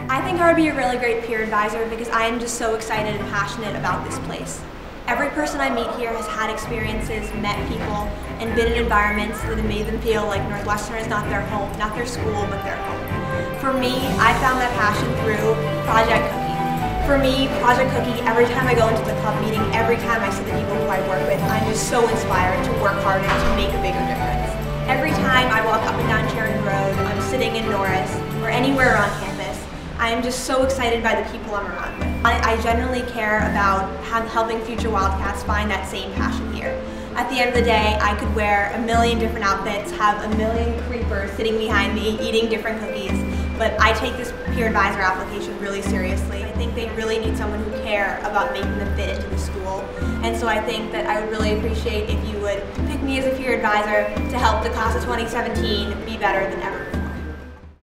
I think I would be a really great peer advisor because I am just so excited and passionate about this place. Every person I meet here has had experiences, met people, and been in environments that have made them feel like Northwestern is not their home, not their school, but their home. For me, I found that passion through Project Cookie. For me, Project Cookie, every time I go into the club meeting, every time I see the people who I work with, I'm just so inspired to work harder to make a bigger difference. Every time I walk up and down Sheridan Road, I'm sitting in Norris, or anywhere on campus, I am just so excited by the people I'm around with. I genuinely care about helping future Wildcats find that same passion here. At the end of the day, I could wear a million different outfits, have a million creepers sitting behind me eating different cookies, but I take this peer advisor application really seriously. I think they really need someone who cares about making them fit into the school. And so I think that I would really appreciate if you would pick me as a peer advisor to help the class of 2017 be better than ever before.